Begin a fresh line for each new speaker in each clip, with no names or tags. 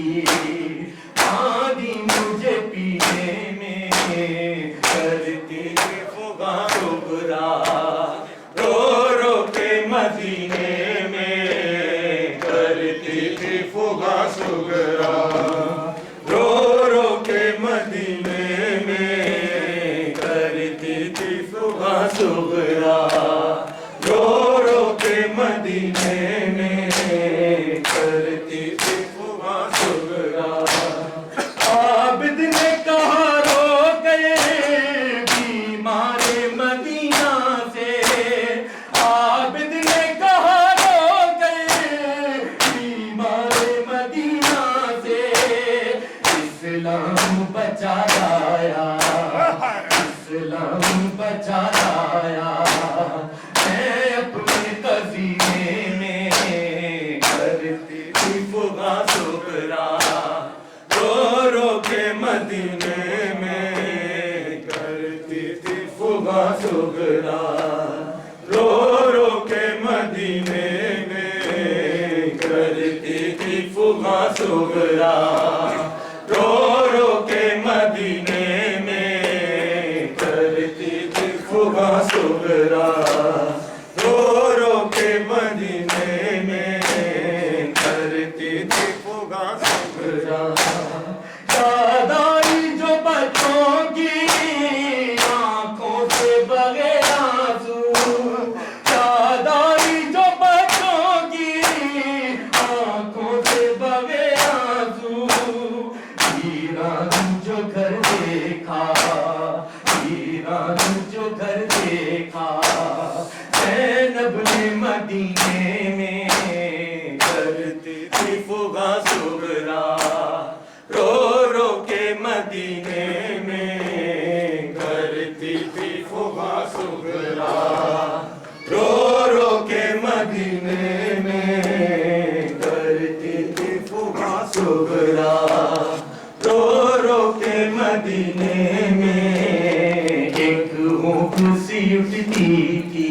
की पानी मुझे पीने में करती थी फुगा सुगरा रो रो के मदीने में करती थी फुगा सुगरा रो रो के मदीने में करती थी फुगा सुगरा रो रो के मदीने में करती थी फुगा सुगरा आबिद ने कहा रो गए बीमारे मदीना से आबिद ने कहा रो गए बीमारे मदीना से इस्लाम बचा लाया इस्लाम बचा लाया मैं अपने कसीने में करती थी फुगा सुगरा रो रो के मदीने में करती थी फुगा सुगरा रो रो के मदीने में करती थी फुगा सुगरा रो रो के मदीने में करती थी फुगा सुगरा रो रो के मदीने में करती थी फुगा सुगरा याद आई जो बच्चों की आंखों से बगे आंसू याद आई जो बच्चों की आंखों से बगे आंसू वीरान जो घर देखा वीरान जो घर देखा ज़ैनब ने मदीने में करती थी फुगा सुगरा रो रो के मदीने में करती थी फुगा सुगरा रो रो के मदीने में करती थी फुगा सुगरा रो रो के मदीने में एक ऊँट सी उठती थी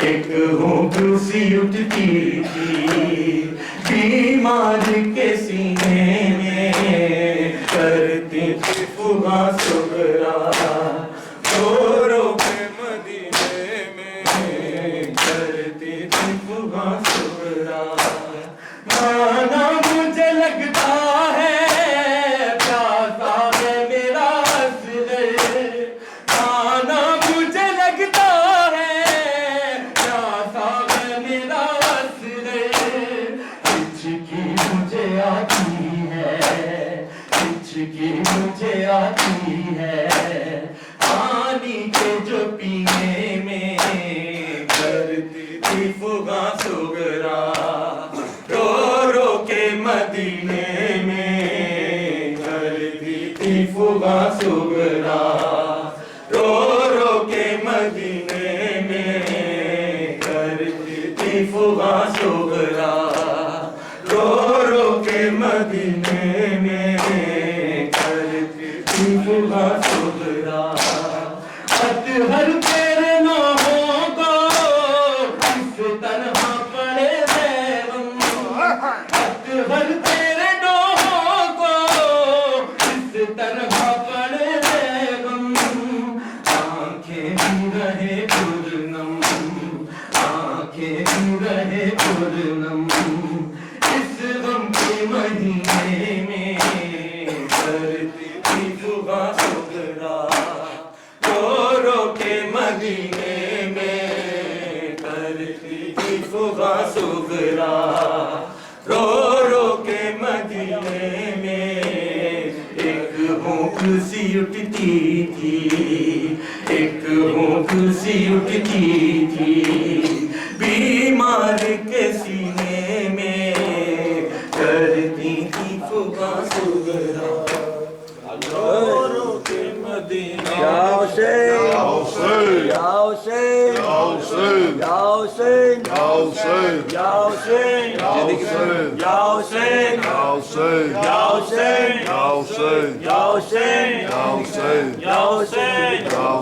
एक ऊँट सी उठती थी बीमार के सीने में करती थी फुगा सुगरा रो रो के मदीने में करती थी फुगा सुगरा माना मुझे लगता है प्यासा है मेरा असगर माना मुझे लगता है प्यासा है मेरा असगर हिचकी मुझे आती है हिचकी मुझे आती है पानी के जो पीने में करती थी फुगा सुगरा रो रो के मदीने में करती थी फुगा सुगरा रो रो के मदीने में करती थी फुगा सुगरा रो रो के मदीने में करती थी फुगा सुगरा अतहर तेरे नामों को इस तरह पड़े देवम अतहर तेरे नामों को इस तरह पड़े देवम आंखें भी रहे पूर्णम आंखें भी रहे पूर्णम इस गम के महीने में करती थी फुगा सुगरा रो रो के मदीने में करती थी फुगा सुगरा रो रो के मदीने में एक भूख सी उठती थी एक भूख सी उठती थी बीमार के सीने में करती थी फुगा सुगरा रो रो के मदीने
Ya Hussein,
Ya Hussein,
Ya Hussein,
Ya Hussein,
Ya Hussein,
Ya Hussein,
Ya Hussein,
Ya Hussein,
Ya Hussein,
Ya Hussein,
Ya Hussein,
Ya Hussein,
Ya Hussein,
Ya Hussein,
Ya Hussein,
Ya Hussein.